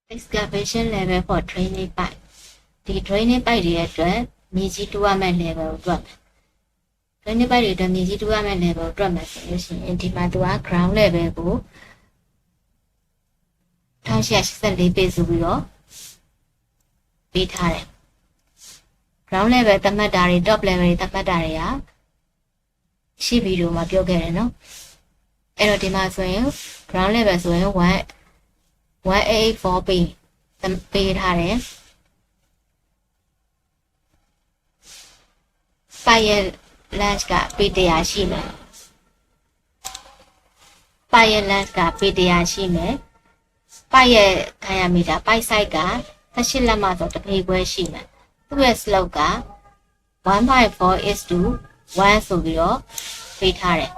excavation level for drainage pipe ဒီ drainage pipe တွေအတွက်မြေကြီးတူရမယ့် level ကိုတွက်မယ် drainage pipe တွေအတွက်မြေကြီးတူရမယ့် level ကိုတွက်မယ်ဆိုလို့ရှိရင်ဒီမှာသူက ground level ကို1884 ပေဆိုပြီးတော့ပေးထားတယ် ground level သတ်မှတ်တာတွေ top level တွေသတ်မှတ်တာတွေကရှိဗီဒီယိုမှာပြောခဲ့တယ်နော်အဲ့တော့ဒီမှာဆိုရင် ground level ဆိုရင်1884 ပေပေးထားတယ်ပိုက်ရဲ့ length ကပေ100ရှိမယ်ပိုက်ရဲ့ length ကပေ100ရှိမယ်ပိုက်ရဲ့ diameter ပိုက် size က18လက်မဆိုတပေခွဲရှိမယ်သူ့ရဲ့ slope က 1.4 is to 1ဆိုပြီးတော့ပေးထားတယ်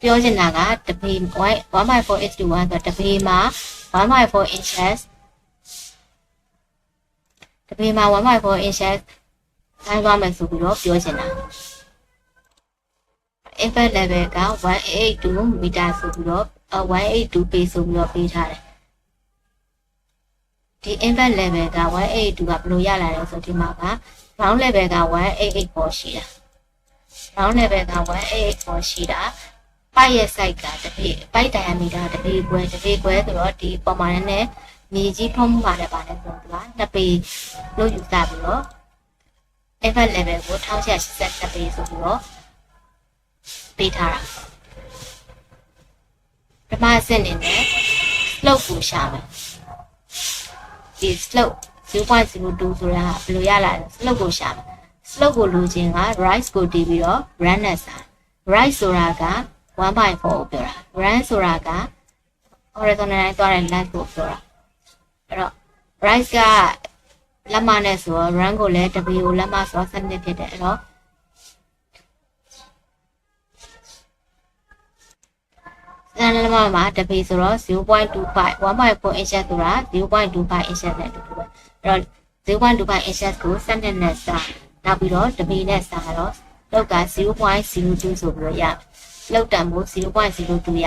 ပြောချင်တာကတပေ 1.4 is to 1ဆိုတပေမှာ 1.4 inches တပေမှာ 1.4 inches တိုင်းသွားမယ်ဆိုပြီးတော့ပြောချင်တာ impact level က182 meter ဆိုပြီးတော့182 ပေဆိုပြီးတော့ပေးထားတယ်ဒီ impact level က182ကဘယ်လိုရလာလဲဆိုဒီမှာက ground level က1884ရှိတာ ground level က1884ရှိတာပိုက်ရဲ့ size ကတပေပိုက် diameter တပေခွဲဆိုတော့ဒီပုံမှန်နဲ့မြေကြီးဖုံးမှုပါတယ်ဗာလဲဆိုတော့2ပေလို့ယူဆပြီးတော့ impact level ကို1882ပေဆိုပြီးတော့ပေးထားတာပထမအဆင့်အနေနဲ့ slope ကိုရှာမယ်ဒီ slope 0.02 ဆိုတာဘယ်လိုရလာလဲ slope ကိုရှာမယ် slope ကိုလိုချင်က rise ကိုတီးပြီးတော့ run နဲ့စာ rise ဆိုတာက 1.4 ကိုပြောတာ run ဆိုတာက horizontal line သွားတဲ့ length ကိုပြောတာအဲ့တော့ rise ကလက်မနဲ့ဆိုတော့ run ကိုလည်း w ကိုလက်မဆိုတော့7ဖြစ်တယ်အဲ့တော့လက်မမှာတပေဆိုတော့ 0.25 1.4 inches ဆိုတာ 0.25 inches နဲ့တူတူပဲအဲ့တော့ 0.25 inches ကို7နဲ့စာနောက်ပြီးတော့တပေနဲ့စာတော့လောက်က 0.02 ဆိုပြီးတော့ရလောက်တန်ဖို့ 0.02 ရ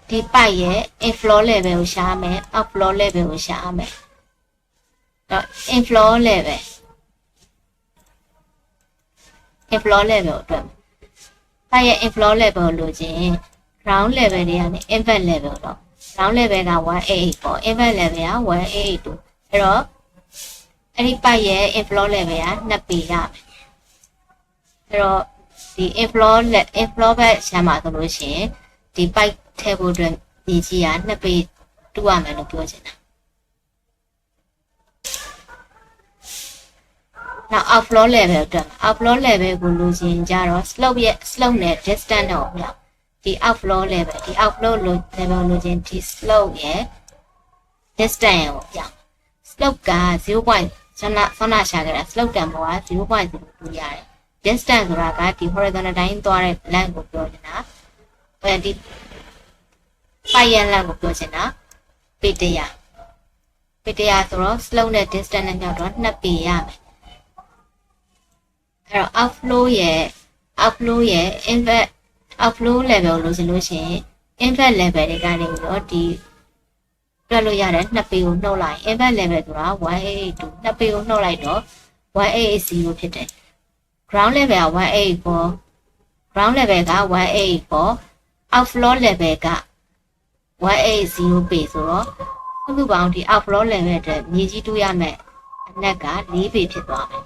ဒီပိုက်ရဲ့ inflow level ကိုရှာမယ် outflow level ကိုရှာမယ်တော့ inflow level အတွက်ပိုက်ရဲ့ inflow level လို့ချင်း ground level တွေကနေ impact level တော့ ground level က188ပေါ့ impact level က182အဲ့တော့အဲ့ဒီပိုက်ရဲ့ inflow level က2ပေရမယ်အဲ့တော့ဒီ inflow ဘက်ရှာမှာဆိုလို့ရှိရင်ဒီပိုက်ထည့်ဖို့အတွက်မြေကြီးက2ပေတူရမယ်လို့ပြောချင်တာနောက် outflow level အတွက် outflow level ကိုလိုချင်ကြတော့ slope နဲ့ distance တော့မြောက်ဒီ outflow level ဒီ outflow level လိုချင်ဒီ slope ရဲ့ distance ကိုပြောင်း slope က 0.0 ရှာခဲ့တာ slope တန်ဖိုးက 0.02 ရတယ် distance ဆိုတာကဒီ horizontal တိုင်းသွားတဲ့ length ကိုပြောနေတာဒီပိုက်ရဲ့ length ကိုပြောချင်တာပေ100ဆိုတော့ slope နဲ့ distance နဲ့မြောက်တော့2ပေရမယ်အဲ့တော့ outflow ရဲ့ impact outflow level လို့ဆိုလို့ရှိရင် impact level တွေကနေပြီးတော့ဒီတွက်လို့ရတယ်2ပေကိုနှုတ်လိုက် impact level ဆိုတာ182 2ပေကိုနှုတ်လိုက်တော့180ဖြစ်တယ် ground level က184 ground level က184 outflow level က180ပေဆိုတော့အခုပေါင်းဒီ outflow level အတွက်မြေကြီးတူးရမယ်အနက်က4ပေဖြစ်သွားမယ်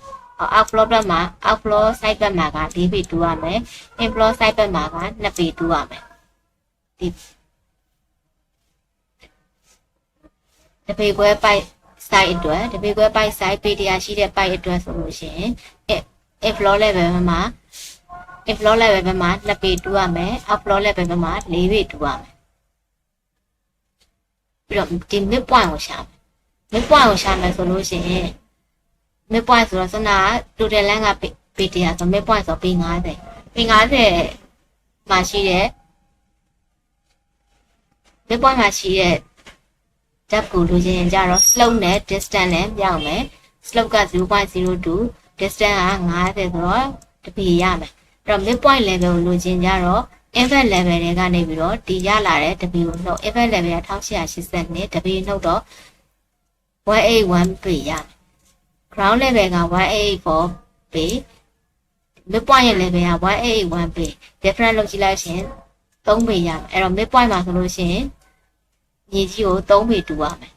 outflow ဘက်မှာ outflow side ဘက်မှာက4ပေတူရမယ် inflow side ဘက်မှာက2ပေတူရမယ်ဒီတပေခွဲပိုက် side အတွက်တပေခွဲပိုက် side ပေ100ရှိတဲ့ပိုက်အတွက်ဆိုလို့ရှိရင် inflow level ဘက်မှာ2ပေတူရမယ် outflow level ဘက်မှာ4ပေတူရမယ်ပြီးတော့ဒီ midpoint ကိုရှာမယ်ဆိုလို့ရှိရင်midpoint ဆိုတော့စနာ total length ကပေ100ဆို midpoint ဆိုပေ50မှာရှိတဲ့ midpoint မှာရှိတဲ့ depth ကိုလိုချင်ကြတော့ slope နဲ့ distance နဲ့ပြောင်းမယ် slope က 0.02 distance က50ဆိုတော့တပေရမယ် တော့ midpoint level ကိုလိုချင်ကြတော့ inverse level တွေကနေပြီးတော့ဒီရလာတဲ့ W ကိုနှုတ် inverse level က1882 W နှုတ်တော့181 ပေရမယ် ground level က184ပေ midpoint ရဲ့ level က181ပေ difference လုပ်ကြည့်လိုက်ရှင်3ပေရမယ်အဲ့တော့ midpoint မှာဆိုလို့ရှိရင်မြေကြီးကို3ပေတူရမယ်